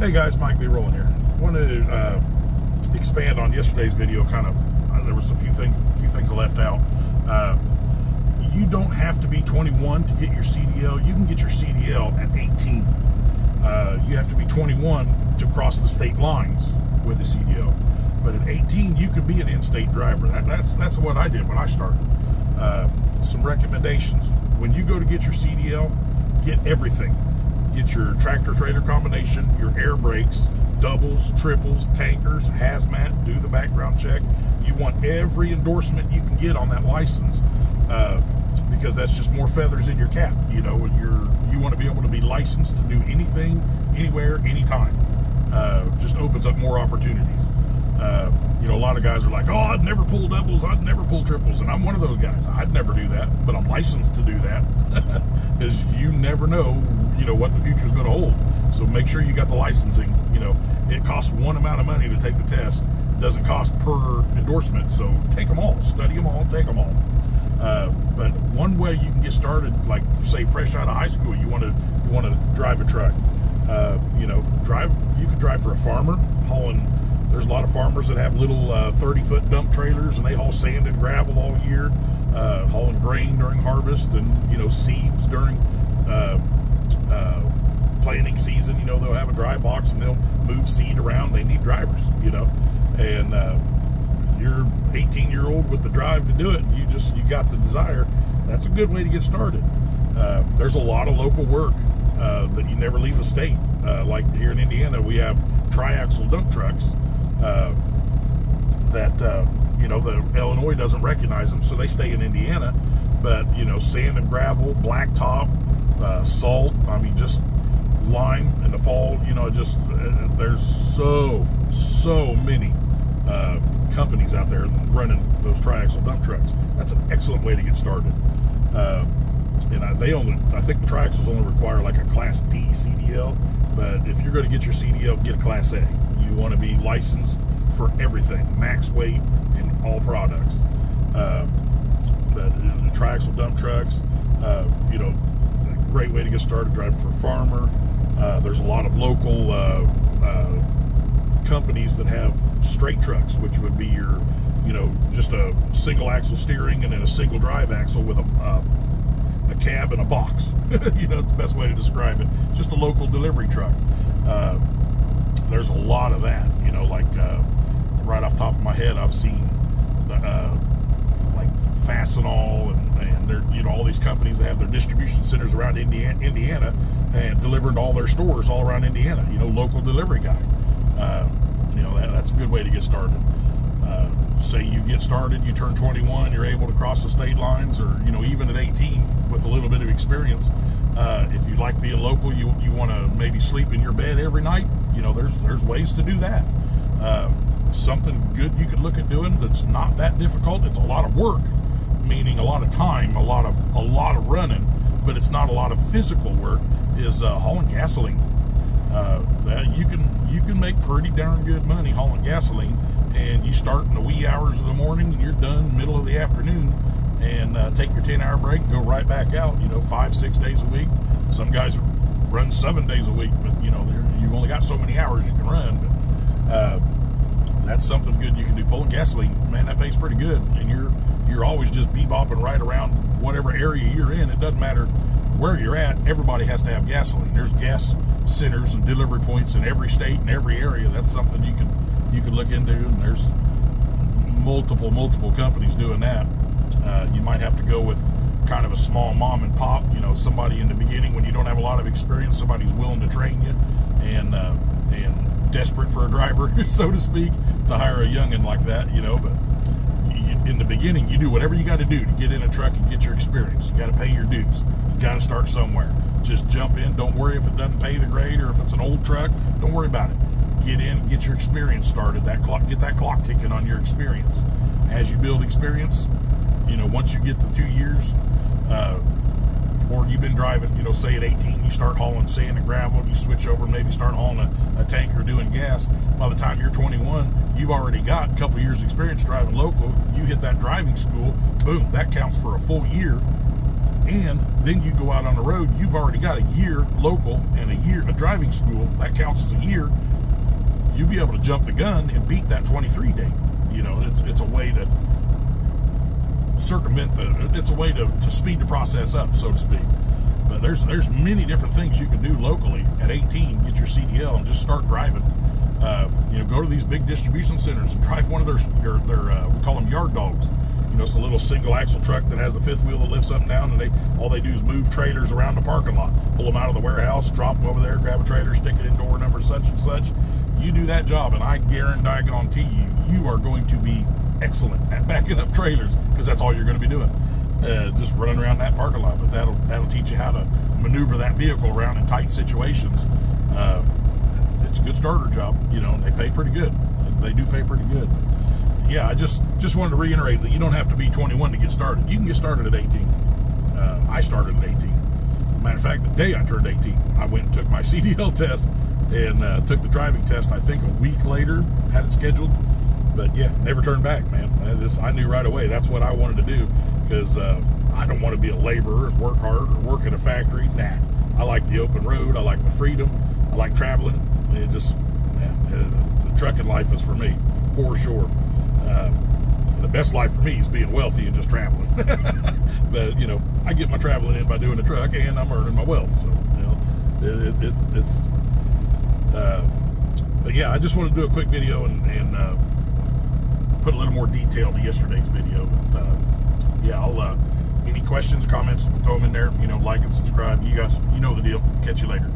Hey guys, Mike B. Rolling here. I wanted to expand on yesterday's video. There was a few things I left out. You don't have to be 21 to get your CDL. You can get your CDL at 18. You have to be 21 to cross the state lines with a CDL. But at 18, you can be an in-state driver. That's what I did when I started. Some recommendations: when you go to get your CDL, get everything. Get your tractor-trailer combination, your air brakes, doubles, triples, tankers, hazmat, do the background check. You want every endorsement you can get on that license, because that's just more feathers in your cap. You know, you want to be able to be licensed to do anything, anywhere, anytime. Just opens up more opportunities. You know, a lot of guys are like, oh, I'd never pull doubles, I'd never pull triples, and I'm one of those guys. I'd never do that, but I'm licensed to do that, because you never know, what the future is going to hold. So make sure you got the licensing. It costs one amount of money to take the test. It doesn't cost per endorsement, so take them all, study them all, take them all. But one way you can get started, like say fresh out of high school, you want to drive a truck. You could drive for a farmer hauling. There's a lot of farmers that have little 30-foot dump trailers, and they haul sand and gravel all year, hauling grain during harvest, and seeds during planting season. They'll have a dry box and they'll move seed around. They need drivers, and you're 18-year-old with the drive to do it, and you got the desire. That's a good way to get started. There's a lot of local work that you never leave the state. Like here in Indiana, we have tri-axle dump trucks that the Illinois doesn't recognize them, so they stay in Indiana. But sand and gravel, blacktop, salt, just lime in the fall, there's so many companies out there running those tri-axle dump trucks. That's an excellent way to get started. And I think the tri-axles only require like a Class D CDL, but if you're going to get your CDL, get a Class A. You want to be licensed for everything, max weight in all products. But the tri-axle dump trucks, a great way to get started driving for a farmer. There's a lot of local companies that have straight trucks, which would be your, just a single axle steering and then a single drive axle with a cab and a box. It's the best way to describe it. Just a local delivery truck. There's a lot of that. Right off the top of my head, I've seen like Fastenal and all these companies that have their distribution centers around Indiana and delivering to all their stores all around Indiana. Local delivery guy. That's a good way to get started. Say you get started, you turn 21, you're able to cross the state lines, or even at 18 with a little bit of experience. If you like being local, you want to maybe sleep in your bed every night. There's ways to do that. Something good you could look at doing that's not that difficult. It's a lot of work, meaning a lot of time, a lot of running, but it's not a lot of physical work. Is hauling gasoline. You can make pretty darn good money hauling gasoline, and you start in the wee hours of the morning and you're done middle of the afternoon, and take your 10-hour break, go right back out. 5-6 days a week. Some guys run 7 days a week, but you've only got so many hours you can run. But that's something good you can do. Pulling gasoline, man, that pays pretty good, and you're always just bebopping right around whatever area you're in. It doesn't matter where you're at. Everybody has to have gasoline. There's gas centers and delivery points in every state and every area. That's something you can look into, and there's multiple companies doing that. You might have to go with kind of a small mom and pop, somebody in the beginning when you don't have a lot of experience, somebody who's willing to train you and desperate for a driver, so to speak, to hire a youngin' like that, but in the beginning, you do whatever you got to do to get in a truck and get your experience. You got to pay your dues. You got to start somewhere. Just jump in. Don't worry if it doesn't pay the grade, or if it's an old truck. Don't worry about it. Get in and get your experience started. Get that clock ticking on your experience. As you build experience, once you get to 2 years, or you've been driving, say at 18, you start hauling sand and gravel, you switch over, maybe start hauling a tanker doing gas. By the time you're 21, you've already got a couple years experience driving local. You hit that driving school, boom, that counts for a full year. And then you go out on the road, you've already got a year local and a driving school. That counts as a year. You'll be able to jump the gun and beat that 23 date. You know, it's a way to circumvent it's a way to speed the process up, so to speak. But there's many different things you can do locally at 18. Get your CDL and just start driving. You know, go to these big distribution centers and drive one of their we call them yard dogs. You know, it's a little single axle truck that has a fifth wheel that lifts up and down, and all they do is move trailers around the parking lot, pull them out of the warehouse, drop them over there, grab a trailer, stick it in door number such and such. You do that job, and I guarantee you are going to be excellent at backing up trailers, because that's all you're going to be doing, just running around that parking lot. But that'll teach you how to maneuver that vehicle around in tight situations. It's a good starter job, you know, and they pay pretty good. They do pay pretty good. Yeah, I just wanted to reiterate that you don't have to be 21 to get started. You can get started at 18. I started at 18. Matter of fact, the day I turned 18, I went and took my CDL test and took the driving test, I think a week later, had it scheduled. But yeah, never turned back, man. I knew right away that's what I wanted to do, because I don't want to be a laborer and work hard or work in a factory. Nah, I like the open road. I like the freedom. I like traveling. It just, the trucking life is for me, for sure. The best life for me is being wealthy and just traveling. But, you know, I get my traveling in by doing the truck, and I'm earning my wealth. So, you know, it's but yeah, I just wanted to do a quick video and put a little more detail to yesterday's video. But yeah, I'll any questions, comments, throw them in there. You know, like and subscribe. You guys, you know the deal. Catch you later.